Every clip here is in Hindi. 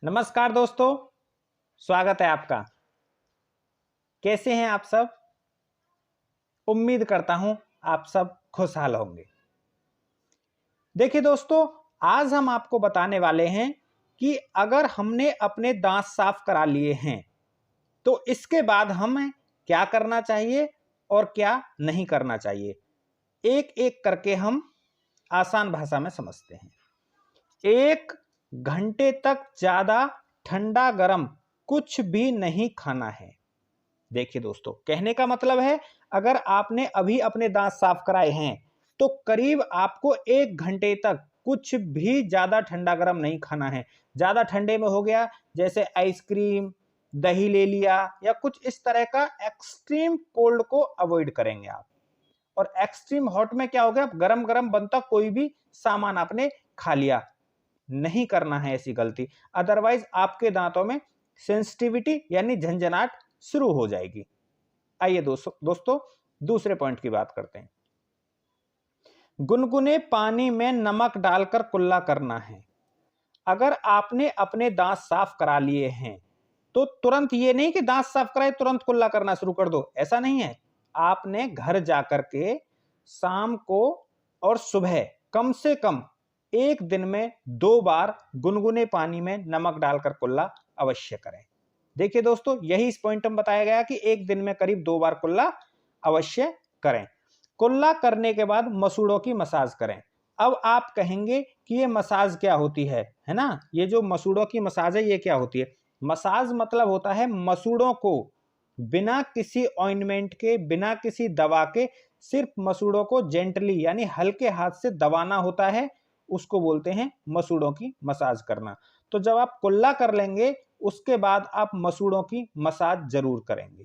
नमस्कार दोस्तों, स्वागत है आपका। कैसे हैं आप सब? उम्मीद करता हूं आप सब खुशहाल होंगे। देखिए दोस्तों, आज हम आपको बताने वाले हैं कि अगर हमने अपने दांत साफ करा लिए हैं तो इसके बाद हमें क्या करना चाहिए और क्या नहीं करना चाहिए। एक एक करके हम आसान भाषा में समझते हैं। 1 घंटे तक ज्यादा ठंडा गरम कुछ भी नहीं खाना है। देखिए दोस्तों, कहने का मतलब है अगर आपने अभी अपने दांत साफ कराए हैं तो करीब आपको 1 घंटे तक कुछ भी ज्यादा ठंडा गरम नहीं खाना है। ज्यादा ठंडे में हो गया जैसे आइसक्रीम, दही ले लिया या कुछ इस तरह का एक्सट्रीम कोल्ड को अवॉइड करेंगे आप। और एक्सट्रीम हॉट में क्या हो गया, गरम गरम बनता कोई भी सामान आपने खा लिया, नहीं करना है ऐसी गलती। अदरवाइज आपके दांतों में सेंसिटिविटी यानी झंझनाहट शुरू हो जाएगी। आइए दोस्तों दूसरे पॉइंट की बात करते हैं। गुनगुने पानी में नमक डालकर कुल्ला करना है। अगर आपने अपने दांत साफ करा लिए हैं तो तुरंत ये नहीं कि दांत साफ कराए तुरंत कुल्ला करना शुरू कर दो, ऐसा नहीं है। आपने घर जाकर के शाम को और सुबह कम से कम एक दिन में 2 बार गुनगुने पानी में नमक डालकर कुल्ला अवश्य करें। देखिए दोस्तों, यही इस पॉइंट में बताया गया कि एक दिन में करीब 2 बार कुल्ला अवश्य करें। कुल्ला करने के बाद मसूड़ों की मसाज करें। अब आप कहेंगे कि ये मसाज क्या होती है ना? ये जो मसूड़ों की मसाज है ये क्या होती है? मसाज मतलब होता है मसूड़ों को बिना किसी ऑइंटमेंट के, बिना किसी दवा के, सिर्फ मसूड़ों को जेंटली यानी हल्के हाथ से दबाना होता है, उसको बोलते हैं मसूड़ों की मसाज करना। तो जब आप कुल्ला कर लेंगे उसके बाद आप मसूड़ों की मसाज जरूर करेंगे।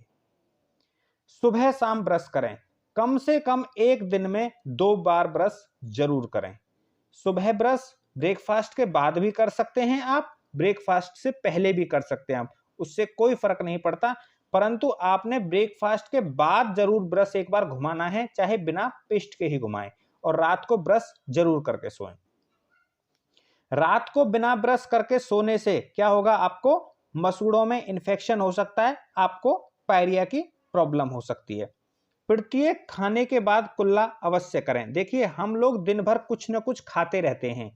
सुबह शाम ब्रश करें। कम से कम एक दिन में 2 बार ब्रश जरूर करें। सुबह ब्रश ब्रेकफास्ट के बाद भी कर सकते हैं आप, ब्रेकफास्ट से पहले भी कर सकते हैं आप, उससे कोई फर्क नहीं पड़ता। परंतु आपने ब्रेकफास्ट के बाद जरूर ब्रश एक बार घुमाना है, चाहे बिना पेस्ट के ही घुमाएं। और रात को ब्रश जरूर करके सोएं। रात को बिना ब्रश करके सोने से क्या होगा, आपको मसूड़ों में इंफेक्शन हो सकता है, आपको पायरिया की प्रॉब्लम हो सकती है। प्रत्येक खाने के बाद कुल्ला अवश्य करें। देखिए, हम लोग दिन भर कुछ न कुछ खाते रहते हैं,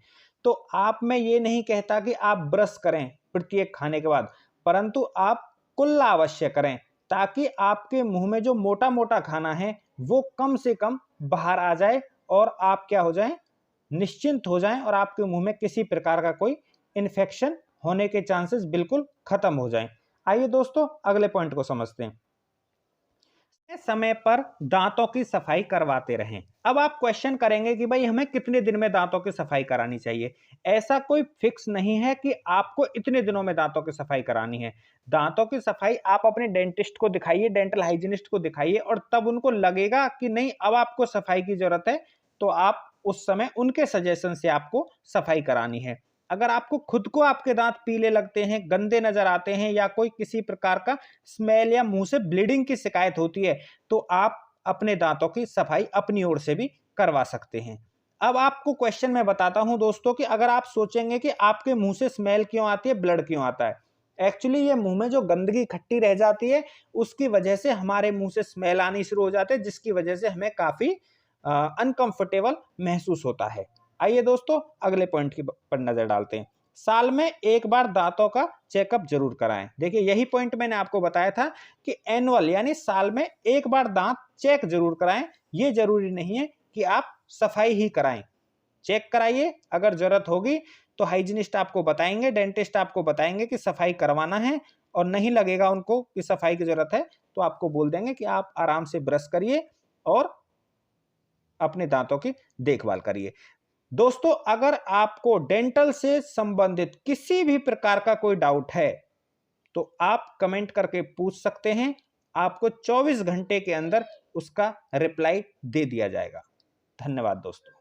तो आप मैं ये नहीं कहता कि आप ब्रश करें प्रत्येक खाने के बाद, परंतु आप कुल्ला अवश्य करें ताकि आपके मुंह में जो मोटा मोटा खाना है वो कम से कम बाहर आ जाए और आप क्या हो जाएं, निश्चिंत हो जाएं और आपके मुंह में किसी प्रकार का कोई इन्फेक्शन होने के चांसेस बिल्कुल खत्म हो जाएं। आइए दोस्तों अगले पॉइंट को समझते हैं। समय पर दांतों की सफाई करवाते रहें। अब आप क्वेश्चन करेंगे कि भाई हमें कितने दिन में दांतों की सफाई करानी चाहिए। ऐसा कोई फिक्स नहीं है कि आपको इतने दिनों में दांतों की सफाई करानी है। दांतों की सफाई आप अपने डेंटिस्ट को दिखाइए, डेंटल हाइजीनिस्ट को दिखाइए, और तब उनको लगेगा कि नहीं अब आपको सफाई की जरूरत है तो आप उस समय उनके सजेशन से आपको सफाई करानी है। अगर आपको खुद को आपके दांत पीले लगते हैं, गंदे नजर आते हैं, या कोई किसी प्रकार का स्मेल या मुंह से ब्लीडिंग की शिकायत होती है तो आप अपने दांतों की सफाई अपनी ओर से भी करवा सकते हैं। अब आपको क्वेश्चन मैं बताता हूं दोस्तों कि अगर आप सोचेंगे कि आपके मुंह से स्मेल क्यों आती है, ब्लड क्यों आता है, एक्चुअली ये मुंह में जो गंदगी इकट्ठी रह जाती है उसकी वजह से हमारे मुंह से स्मेल आनी शुरू हो जाती है, जिसकी वजह से हमें काफी अनकंफर्टेबल महसूस होता है। आइए दोस्तों अगले पॉइंट की पर नजर डालते हैं। साल में एक बार दांतों का चेकअप जरूर कराएं। देखिए, यही पॉइंट मैंने आपको बताया था कि एनुअल यानी साल में एक बार दांत चेक जरूर कराएं। ये जरूरी नहीं है कि आप सफाई ही कराएं, चेक कराइए। अगर जरूरत होगी तो हाइजीनिस्ट आपको बताएंगे, डेंटिस्ट आपको बताएंगे कि सफाई करवाना है, और नहीं लगेगा उनको कि सफाई की जरूरत है तो आपको बोल देंगे कि आप आराम से ब्रश करिए और अपने दांतों की देखभाल करिए। दोस्तों, अगर आपको डेंटल से संबंधित किसी भी प्रकार का कोई डाउट है तो आप कमेंट करके पूछ सकते हैं। आपको 24 घंटे के अंदर उसका रिप्लाई दे दिया जाएगा। धन्यवाद दोस्तों।